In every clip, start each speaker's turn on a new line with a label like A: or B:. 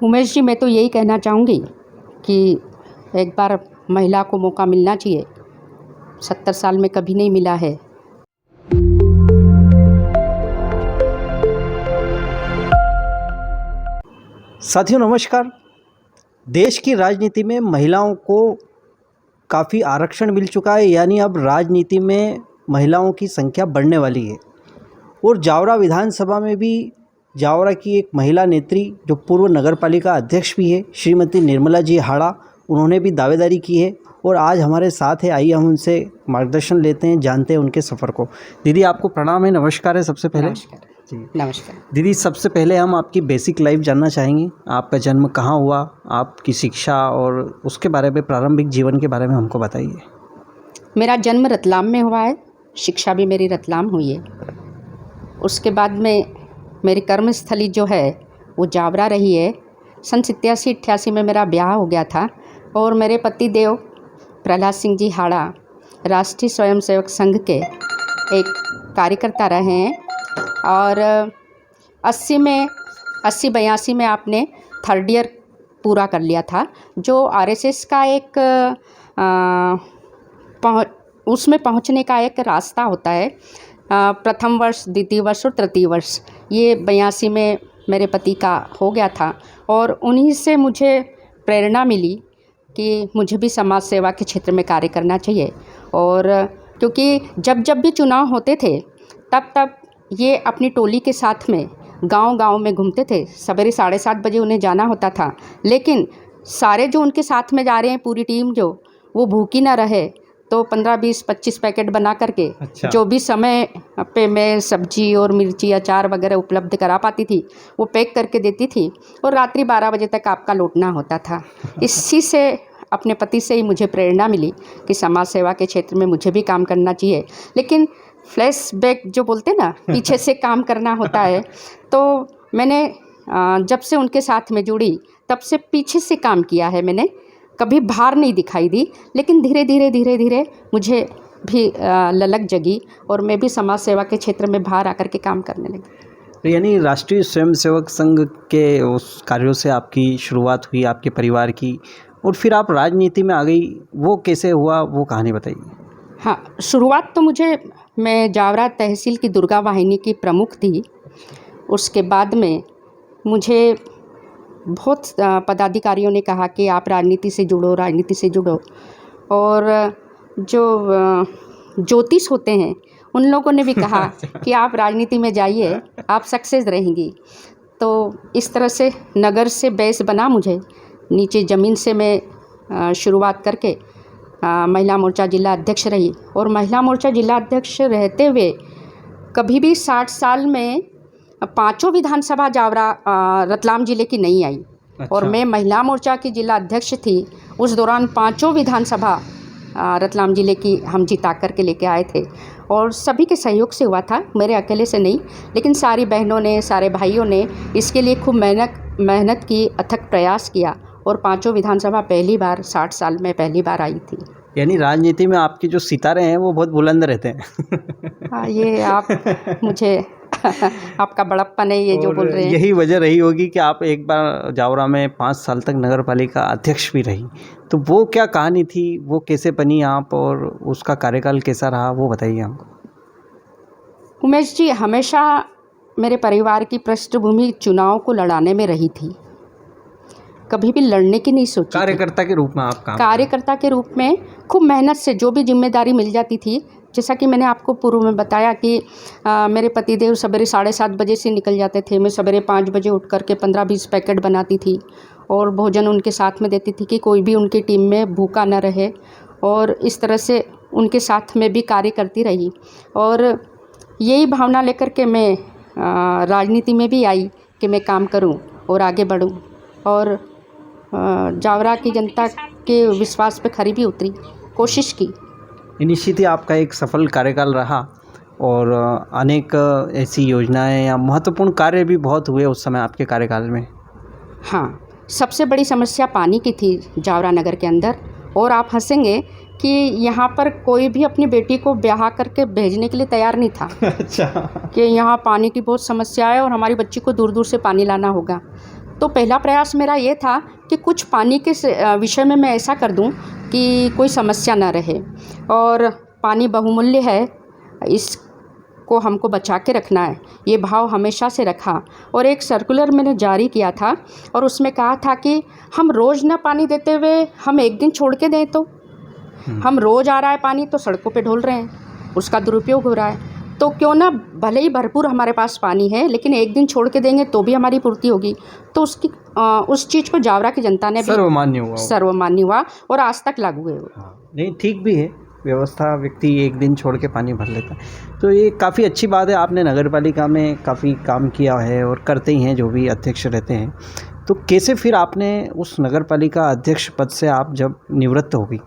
A: उमेश जी, मैं तो यही कहना चाहूँगी कि एक बार महिला को मौका मिलना चाहिए। 70 साल में कभी नहीं मिला है।
B: साथियों नमस्कार। देश की राजनीति में महिलाओं को काफ़ी आरक्षण मिल चुका है, यानी अब राजनीति में महिलाओं की संख्या बढ़ने वाली है। और जावरा विधानसभा में भी जावरा की एक महिला नेत्री जो पूर्व नगर पालिका अध्यक्ष भी है, श्रीमती निर्मला जी हाड़ा, उन्होंने भी दावेदारी की है और आज हमारे साथ है। आइए हम उनसे मार्गदर्शन लेते हैं, जानते हैं उनके सफ़र को। दीदी आपको प्रणाम है, नमस्कार है सबसे पहले।
A: नमस्कार जी। नमस्कार
B: दीदी, सबसे पहले हम आपकी बेसिक लाइफ जानना चाहेंगे। आपका जन्म कहाँ हुआ, आपकी शिक्षा और उसके बारे में, प्रारंभिक जीवन के बारे में हमको बताइए।
A: मेरा जन्म रतलाम में हुआ है, शिक्षा भी मेरी रतलाम हुई है। उसके बाद में मेरी कर्मस्थली जो है वो जावरा रही है। सन 87-88 में मेरा ब्याह हो गया था और मेरे पति देव प्रहलाद सिंह जी हाड़ा राष्ट्रीय स्वयंसेवक संघ के एक कार्यकर्ता रहे हैं और 80-82 में आपने 3rd ईयर पूरा कर लिया था, जो आरएसएस का एक उसमें पहुंचने का एक रास्ता होता है। प्रथम वर्ष, द्वितीय वर्ष और तृतीय वर्ष, ये 82 में मेरे पति का हो गया था और उन्हीं से मुझे प्रेरणा मिली कि मुझे भी समाज सेवा के क्षेत्र में कार्य करना चाहिए। और क्योंकि जब भी चुनाव होते थे तब ये अपनी टोली के साथ में गांव-गांव में घूमते थे। सवेरे 7:30 बजे उन्हें जाना होता था, लेकिन सारे जो उनके साथ में जा रहे हैं, पूरी टीम जो, वो भूखी ना रहे तो 15, 20, 25 पैकेट बना करके जो भी समय पे मैं सब्जी और मिर्ची, अचार वगैरह उपलब्ध करा पाती थी वो पैक करके देती थी और रात्रि 12 बजे तक आपका लौटना होता था। इसी से अपने पति से ही मुझे प्रेरणा मिली कि समाज सेवा के क्षेत्र में मुझे भी काम करना चाहिए। लेकिन फ्लैशबैक जो बोलते ना, पीछे से काम करना होता है, तो मैंने जब से उनके साथ में जुड़ी तब से पीछे से काम किया है। मैंने कभी बाहर नहीं दिखाई दी, लेकिन धीरे धीरे मुझे भी ललक जगी और मैं भी समाज सेवा के क्षेत्र में बाहर आकर के काम करने लगी।
B: यानी राष्ट्रीय स्वयंसेवक संघ के उस कार्यों से आपकी शुरुआत हुई, आपके परिवार की, और फिर आप राजनीति में आ गई। वो कैसे हुआ, वो कहानी बताइए।
A: हाँ, शुरुआत तो मैं जावरा तहसील की दुर्गा वाहिनी की प्रमुख थी। उसके बाद में मुझे बहुत पदाधिकारियों ने कहा कि आप राजनीति से जुड़ो। और जो ज्योतिष होते हैं उन लोगों ने भी कहा कि आप राजनीति में जाइए, आप सक्सेस रहेंगी। तो इस तरह से नगर से बेस बना मुझे। नीचे ज़मीन से मैं शुरुआत करके महिला मोर्चा जिला अध्यक्ष रही और महिला मोर्चा जिला अध्यक्ष रहते हुए कभी भी 60 साल में 5 विधानसभा जावरा रतलाम ज़िले की नहीं आई। अच्छा। और मैं महिला मोर्चा की जिला अध्यक्ष थी। उस दौरान 5 विधानसभा रतलाम ज़िले की हम जिता करके लेके आए थे और सभी के सहयोग से हुआ था, मेरे अकेले से नहीं। लेकिन सारी बहनों ने, सारे भाइयों ने इसके लिए खूब मेहनत की, अथक प्रयास किया और 5 विधानसभा पहली बार 60 साल में पहली बार आई थी।
B: यानी राजनीति में आपके जो सितारे हैं वो बहुत बुलंद रहते हैं।
A: हाँ, ये आप मुझे आपका बड़प्पन है ये जो बोल रहे हैं।
B: यही वजह रही होगी कि आप एक बार जावरा में 5 साल तक नगर पालिका अध्यक्ष भी रही। तो वो क्या कहानी थी, वो कैसे बनी आप, और उसका कार्यकाल कैसा रहा, वो बताइए हमको।
A: उमेश जी, हमेशा मेरे परिवार की पृष्ठभूमि चुनाव को लड़ाने में रही थी, कभी भी लड़ने की नहीं सोची।
B: कार्यकर्ता के रूप में आप काम?
A: कार्यकर्ता के रूप में खूब मेहनत से जो भी जिम्मेदारी मिल जाती थी, जैसा कि मैंने आपको पूर्व में बताया कि मेरे पतिदेव सवेरे 7:30 बजे से निकल जाते थे। मैं सवेरे 5 बजे उठ करके 15-20 पैकेट बनाती थी और भोजन उनके साथ में देती थी कि कोई भी उनकी टीम में भूखा न रहे। और इस तरह से उनके साथ में भी कार्य करती रही और यही भावना लेकर के मैं राजनीति में भी आई कि मैं काम करूं और आगे बढ़ूं और जावरा की जनता के विश्वास पे खरी भी उतरी, कोशिश की।
B: निश्चित ही आपका एक सफल कार्यकाल रहा और अनेक ऐसी योजनाएं या महत्वपूर्ण कार्य भी बहुत हुए उस समय आपके कार्यकाल में।
A: हाँ, सबसे बड़ी समस्या पानी की थी जावरा नगर के अंदर। और आप हंसेंगे कि यहाँ पर कोई भी अपनी बेटी को ब्याह करके भेजने के लिए तैयार नहीं था। अच्छा। कि यहाँ पानी की बहुत समस्या है और हमारी बच्ची को दूर दूर से पानी लाना होगा। तो पहला प्रयास मेरा ये था कि कुछ पानी के विषय में मैं ऐसा कर दूं कि कोई समस्या ना रहे, और पानी बहुमूल्य है, इसको हमको बचा के रखना है, ये भाव हमेशा से रखा। और एक सर्कुलर मैंने जारी किया था और उसमें कहा था कि हम रोज़ ना पानी देते हुए हम एक दिन छोड़ के दें, तो हम रोज़ आ रहा है पानी तो सड़कों पे ढोल रहे हैं, उसका दुरुपयोग हो रहा है, तो क्यों ना भले ही भरपूर हमारे पास पानी है लेकिन एक दिन छोड़ के देंगे तो भी हमारी पूर्ति होगी। तो उस चीज़ को जावरा की जनता ने भी सर्वमान्य हुआ और आज तक लागू है।
B: नहीं, ठीक भी है व्यवस्था, व्यक्ति एक दिन छोड़ के पानी भर लेता है, तो ये काफ़ी अच्छी बात है। आपने नगर पालिका में काफ़ी काम किया है और करते ही हैं जो भी अध्यक्ष रहते हैं। तो कैसे फिर आपने उस नगर पालिका अध्यक्ष पद से आप जब निवृत्त हो गई,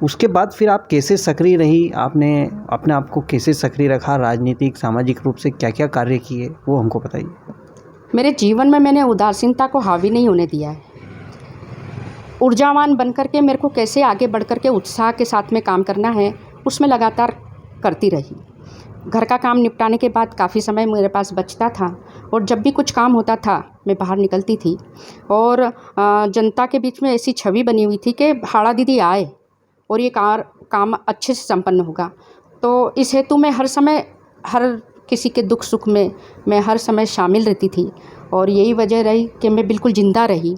B: उसके बाद फिर आप कैसे सक्रिय रही, आपने अपने आप को कैसे सक्रिय रखा, राजनीतिक सामाजिक रूप से क्या क्या कार्य किए, वो हमको बताइए।
A: मेरे जीवन में मैंने उदासीनता को हावी नहीं होने दिया है। ऊर्जावान बन कर के मेरे को कैसे आगे बढ़ कर के उत्साह के साथ में काम करना है, उसमें लगातार करती रही। घर का काम निपटाने के बाद काफ़ी समय मेरे पास बचता था और जब भी कुछ काम होता था मैं बाहर निकलती थी, और जनता के बीच में ऐसी छवि बनी हुई थी कि हाड़ा दीदी आए और ये काम अच्छे से संपन्न होगा। तो इस हेतु मैं हर समय हर किसी के दुख सुख में मैं हर समय शामिल रहती थी, और यही वजह रही कि मैं बिल्कुल ज़िंदा रही।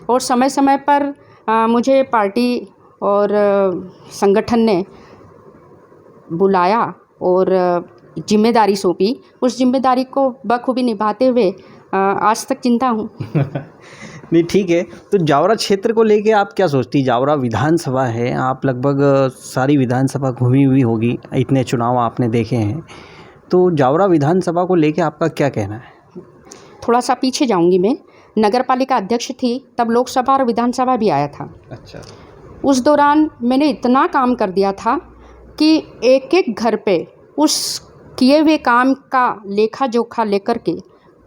A: और समय समय पर मुझे पार्टी और संगठन ने बुलाया और जिम्मेदारी सौंपी, उस जिम्मेदारी को बखूबी निभाते हुए आज तक जिंदा हूँ।
B: नहीं, ठीक है। तो जावरा क्षेत्र को लेके आप क्या सोचती? जावरा विधानसभा है, आप लगभग सारी विधानसभा घूमी हुई होगी, इतने चुनाव आपने देखे हैं, तो जावरा विधानसभा को लेके आपका क्या कहना है?
A: थोड़ा सा पीछे जाऊंगी मैं। नगर पालिका अध्यक्ष थी तब लोकसभा और विधानसभा भी आया था।
B: अच्छा।
A: उस दौरान मैंने इतना काम कर दिया था कि एक एक घर पे उस किए हुए काम का लेखा जोखा लेकर के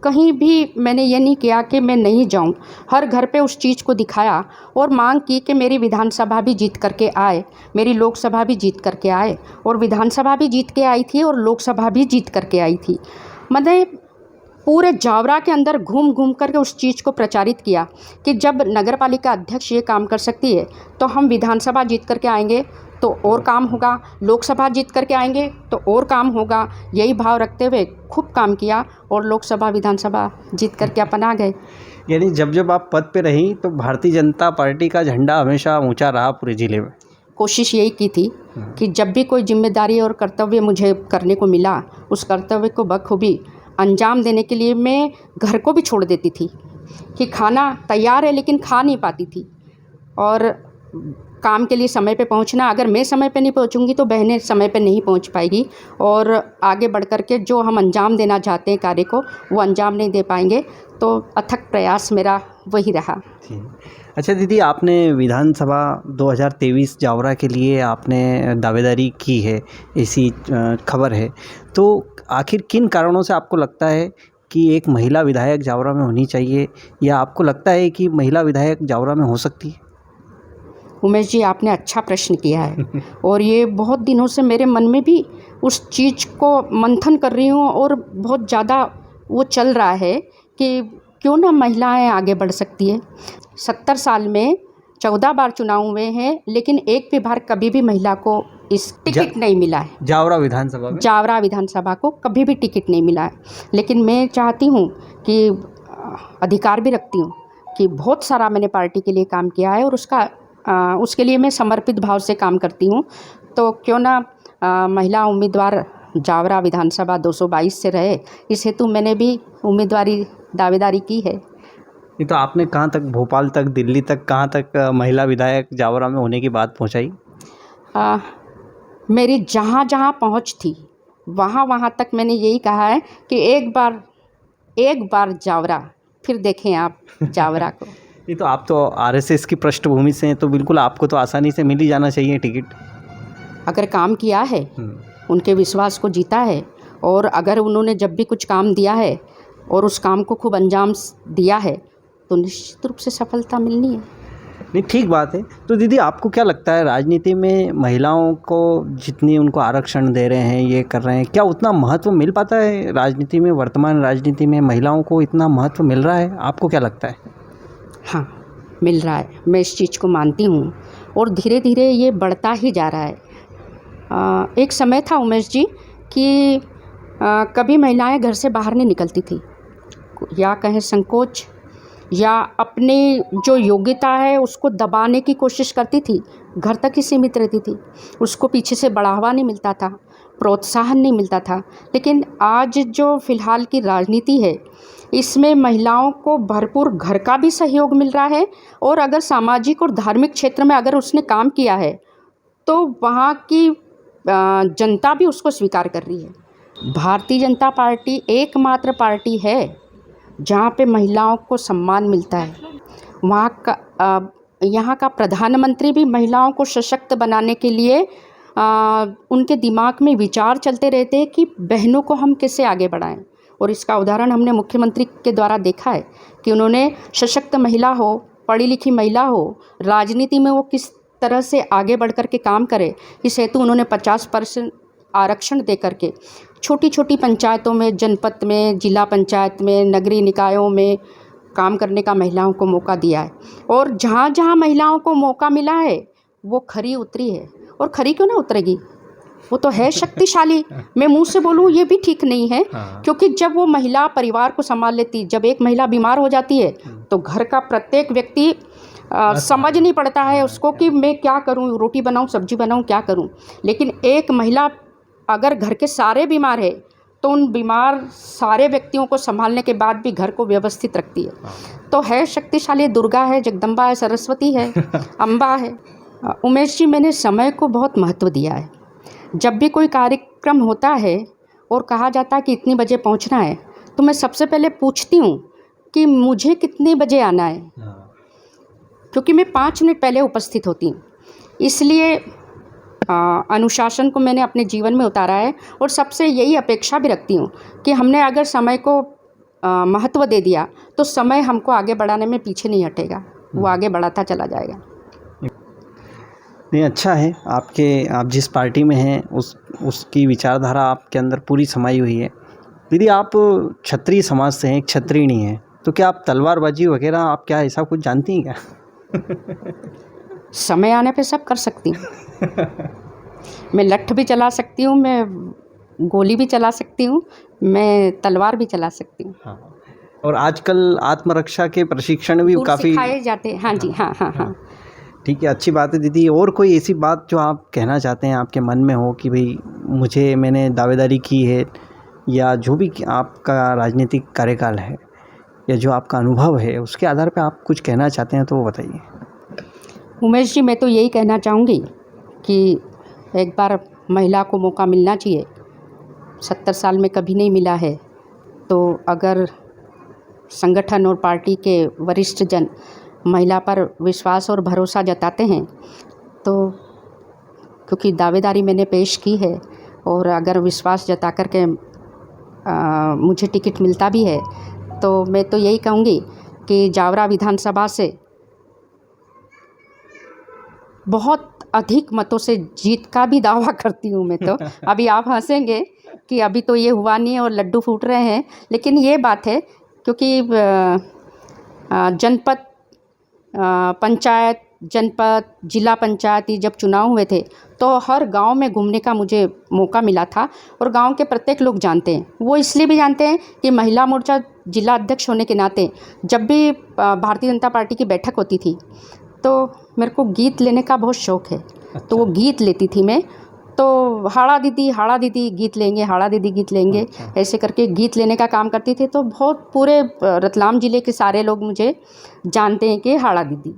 A: कहीं भी मैंने ये नहीं किया कि मैं नहीं जाऊं। हर घर पे उस चीज़ को दिखाया और मांग की कि मेरी विधानसभा भी जीत करके आए, मेरी लोकसभा भी जीत करके आए, और विधानसभा भी जीत के आई थी और लोकसभा भी जीत करके आई थी। मैंने पूरे जावरा के अंदर घूम घूम करके उस चीज़ को प्रचारित किया कि जब नगर पालिका अध्यक्ष ये काम कर सकती है तो हम विधानसभा जीत करके आएंगे तो और काम होगा, लोकसभा जीत करके आएंगे तो और काम होगा। यही भाव रखते हुए खूब काम किया और लोकसभा विधानसभा जीत करके अपन आ गए।
B: यानी जब जब आप पद पे रही तो भारतीय जनता पार्टी का झंडा हमेशा ऊंचा रहा पूरे ज़िले में?
A: कोशिश यही की थी कि जब भी कोई जिम्मेदारी और कर्तव्य मुझे करने को मिला, उस कर्तव्य को बखूबी अंजाम देने के लिए मैं घर को भी छोड़ देती थी कि खाना तैयार है लेकिन खा नहीं पाती थी, और काम के लिए समय पे पहुंचना, अगर मैं समय पे नहीं पहुंचूंगी तो बहनें समय पे नहीं पहुंच पाएगी, और आगे बढ़ कर के जो हम अंजाम देना चाहते हैं कार्य को वो अंजाम नहीं दे पाएंगे। तो अथक प्रयास मेरा वही रहा।
B: अच्छा दीदी, आपने विधानसभा 2023 जावरा के लिए आपने दावेदारी की है, ऐसी खबर है, तो आखिर किन कारणों से आपको लगता है कि एक महिला विधायक जावरा में होनी चाहिए, या आपको लगता है कि महिला विधायक जावरा में हो सकती है?
A: उमेश जी, आपने अच्छा प्रश्न किया है और ये बहुत दिनों से मेरे मन में भी उस चीज़ को मंथन कर रही हूँ, और बहुत ज़्यादा वो चल रहा है कि क्यों ना महिलाएं आगे बढ़ सकती है। 70 साल में 14 बार चुनाव हुए हैं, लेकिन एक भी बार कभी भी महिला को इस टिकट नहीं मिला है।
B: जावरा विधानसभा में? जावरा
A: विधानसभा को कभी भी टिकट नहीं मिला है। लेकिन मैं चाहती हूँ कि अधिकार भी रखती हूँ कि बहुत सारा मैंने पार्टी के लिए काम किया है और उसके लिए मैं समर्पित भाव से काम करती हूँ। तो क्यों ना महिला उम्मीदवार जावरा विधानसभा 222 से रहे, इस हेतु मैंने भी दावेदारी की है।
B: ये तो आपने कहाँ तक, भोपाल तक, दिल्ली तक, कहाँ तक महिला विधायक जावरा में होने की बात पहुँचाई?
A: मेरी जहाँ जहाँ पहुँच थी वहाँ तक मैंने यही कहा है कि एक बार जावरा, फिर देखें आप जावरा को।
B: ये तो आप तो आरएसएस की पृष्ठभूमि से हैं, तो बिल्कुल आपको तो आसानी से मिल ही जाना चाहिए टिकट।
A: अगर काम किया है, उनके विश्वास को जीता है, और अगर उन्होंने जब भी कुछ काम दिया है और उस काम को खूब अंजाम दिया है तो निश्चित रूप से सफलता मिलनी है।
B: नहीं, ठीक बात है। तो दीदी, आपको क्या लगता है राजनीति में महिलाओं को जितनी उनको आरक्षण दे रहे हैं, ये कर रहे हैं, क्या उतना महत्व मिल पाता है राजनीति में? वर्तमान राजनीति में महिलाओं को इतना महत्व मिल रहा है? आपको क्या लगता है?
A: हाँ, मिल रहा है, मैं इस चीज़ को मानती हूँ और धीरे धीरे ये बढ़ता ही जा रहा है। एक समय था उमेश जी कि कभी महिलाएं घर से बाहर नहीं निकलती थी, या कहें संकोच, या अपनी जो योग्यता है उसको दबाने की कोशिश करती थी, घर तक ही सीमित रहती थी, उसको पीछे से बढ़ावा नहीं मिलता था, प्रोत्साहन नहीं मिलता था। लेकिन आज जो फ़िलहाल की राजनीति है, इसमें महिलाओं को भरपूर घर का भी सहयोग मिल रहा है, और अगर सामाजिक और धार्मिक क्षेत्र में अगर उसने काम किया है तो वहाँ की जनता भी उसको स्वीकार कर रही है। भारतीय जनता पार्टी एकमात्र पार्टी है जहाँ पे महिलाओं को सम्मान मिलता है। वहाँ का यहाँ का प्रधानमंत्री भी महिलाओं को सशक्त बनाने के लिए उनके दिमाग में विचार चलते रहते हैं कि बहनों को हम कैसे आगे बढ़ाएं, और इसका उदाहरण हमने मुख्यमंत्री के द्वारा देखा है कि उन्होंने सशक्त महिला हो, पढ़ी लिखी महिला हो, राजनीति में वो किस तरह से आगे बढ़ कर के काम करे, इस हेतु उन्होंने 50% आरक्षण दे करके छोटी छोटी पंचायतों में, जनपद में, जिला पंचायत में, नगरीय निकायों में काम करने का महिलाओं को मौका दिया है। और जहाँ जहाँ महिलाओं को मौका मिला है वो खरी उतरी है, और खरी क्यों ना उतरेगी, वो तो है शक्तिशाली। मैं मुंह से बोलूँ ये भी ठीक नहीं है, क्योंकि जब वो महिला परिवार को संभाल लेती, जब एक महिला बीमार हो जाती है तो घर का प्रत्येक व्यक्ति समझ नहीं पड़ता है उसको कि मैं क्या करूं, रोटी बनाऊं, सब्जी बनाऊं, क्या करूं। लेकिन एक महिला अगर घर के सारे बीमार है तो उन बीमार सारे व्यक्तियों को संभालने के बाद भी घर को व्यवस्थित रखती है। तो है शक्तिशाली, दुर्गा है, जगदम्बा है, सरस्वती है, अम्बा है। उमेश जी, मैंने समय को बहुत महत्व दिया है। जब भी कोई कार्यक्रम होता है और कहा जाता है कि इतने बजे पहुंचना है, तो मैं सबसे पहले पूछती हूं कि मुझे कितने बजे आना है, क्योंकि मैं 5 मिनट पहले उपस्थित होती हूँ। इसलिए अनुशासन को मैंने अपने जीवन में उतारा है, और सबसे यही अपेक्षा भी रखती हूँ कि हमने अगर समय को महत्व दे दिया तो समय हमको आगे बढ़ाने में पीछे नहीं हटेगा, वो आगे बढ़ाता चला जाएगा।
B: नहीं, अच्छा है, आप जिस पार्टी में हैं उसकी विचारधारा आपके अंदर पूरी समाई हुई है। दीदी, आप क्षत्रिय समाज से हैं, एक क्षत्रियणी हैं, तो क्या आप तलवारबाजी वगैरह आप क्या ऐसा कुछ जानती हैं क्या?
A: समय आने पे सब कर सकती हूँ। मैं लठ भी चला सकती हूँ, मैं गोली भी चला सकती हूँ, मैं तलवार भी चला सकती हूँ।
B: हाँ, और आजकल आत्मरक्षा के प्रशिक्षण भी काफ़ी
A: सिखाए जाते हैं। हाँ जी, हाँ।
B: ठीक है, अच्छी बात है दीदी। और कोई ऐसी बात जो आप कहना चाहते हैं, आपके मन में हो कि भाई मैंने दावेदारी की है, या जो भी आपका राजनीतिक कार्यकाल है या जो आपका अनुभव है उसके आधार पर आप कुछ कहना चाहते हैं तो वो बताइए।
A: उमेश जी, मैं तो यही कहना चाहूँगी कि एक बार महिला को मौका मिलना चाहिए। 70 साल में कभी नहीं मिला है, तो अगर संगठन और पार्टी के वरिष्ठ जन महिला पर विश्वास और भरोसा जताते हैं, तो क्योंकि दावेदारी मैंने पेश की है, और अगर विश्वास जता कर के मुझे टिकट मिलता भी है, तो मैं तो यही कहूँगी कि जावरा विधानसभा से बहुत अधिक मतों से जीत का भी दावा करती हूँ मैं तो। अभी आप हंसेंगे कि अभी तो ये हुआ नहीं है और लड्डू फूट रहे हैं, लेकिन ये बात है क्योंकि जनपद, पंचायत, जनपद, जिला पंचायती जब चुनाव हुए थे तो हर गांव में घूमने का मुझे मौका मिला था, और गांव के प्रत्येक लोग जानते हैं। वो इसलिए भी जानते हैं कि महिला मोर्चा जिला अध्यक्ष होने के नाते जब भी भारतीय जनता पार्टी की बैठक होती थी तो मेरे को गीत लेने का बहुत शौक़ है। अच्छा। तो वो गीत लेती थी मैं, तो हाड़ा दीदी गीत लेंगे, हाड़ा दीदी गीत लेंगे। अच्छा। ऐसे करके गीत लेने का काम करती थी, तो बहुत पूरे रतलाम ज़िले के सारे लोग मुझे जानते हैं कि हाड़ा दीदी।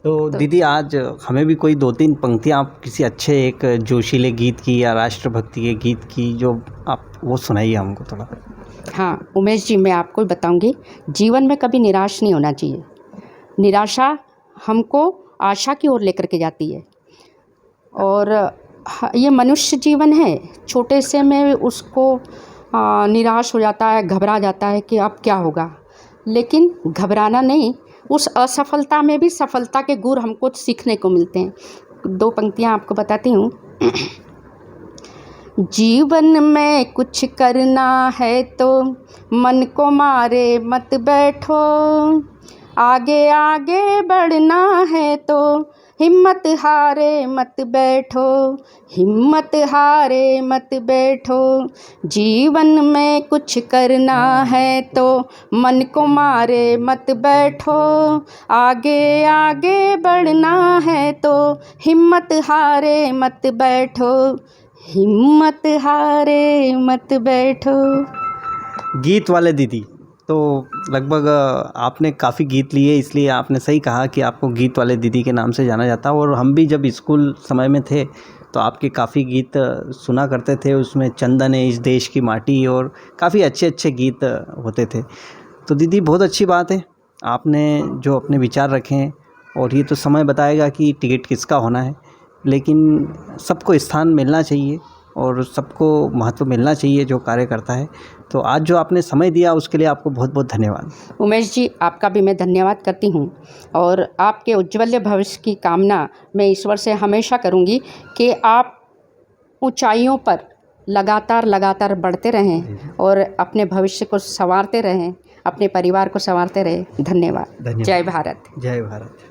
B: तो दीदी, आज हमें भी कोई 2-3 पंक्तियाँ आप किसी अच्छे एक जोशीले गीत की या राष्ट्रभक्ति के गीत की जो आप वो सुनाइए हमको थोड़ा।
A: हाँ उमेश जी, मैं आपको बताऊंगी, जीवन में कभी निराश नहीं होना चाहिए। निराशा हमको आशा की ओर लेकर के जाती है, और ये मनुष्य जीवन है, छोटे से में उसको निराश हो जाता है, घबरा जाता है कि अब क्या होगा। लेकिन घबराना नहीं, उस असफलता में भी सफलता के गुर हमको सीखने को मिलते हैं। 2 पंक्तियाँ आपको बताती हूँ। जीवन में कुछ करना है तो मन को मारे मत बैठो, आगे आगे बढ़ना है तो हिम्मत हारे मत बैठो, हिम्मत हारे मत बैठो। जीवन में कुछ करना है तो मन को मारे मत बैठो। आगे आगे बढ़ना है तो हिम्मत हारे मत बैठो, हिम्मत हारे मत बैठो।
B: गीत वाले दीदी, तो लगभग आपने काफ़ी गीत लिए, इसलिए आपने सही कहा कि आपको गीत वाले दीदी के नाम से जाना जाता। और हम भी जब स्कूल समय में थे तो आपके काफ़ी गीत सुना करते थे, उसमें चंदन है इस देश की माटी और काफ़ी अच्छे अच्छे गीत होते थे। तो दीदी बहुत अच्छी बात है आपने जो अपने विचार रखे हैं, और ये तो समय बताएगा कि टिकट किसका होना है, लेकिन सबको स्थान मिलना चाहिए और सबको महत्व मिलना चाहिए जो कार्य करता है। तो आज जो आपने समय दिया उसके लिए आपको बहुत बहुत धन्यवाद।
A: उमेश जी, आपका भी मैं धन्यवाद करती हूँ और आपके उज्ज्वल भविष्य की कामना मैं ईश्वर से हमेशा करूँगी कि आप ऊंचाइयों पर लगातार बढ़ते रहें और अपने भविष्य को संवारते रहें, अपने परिवार को संवारते रहें। धन्यवाद। जय भारत।
B: जय भारत।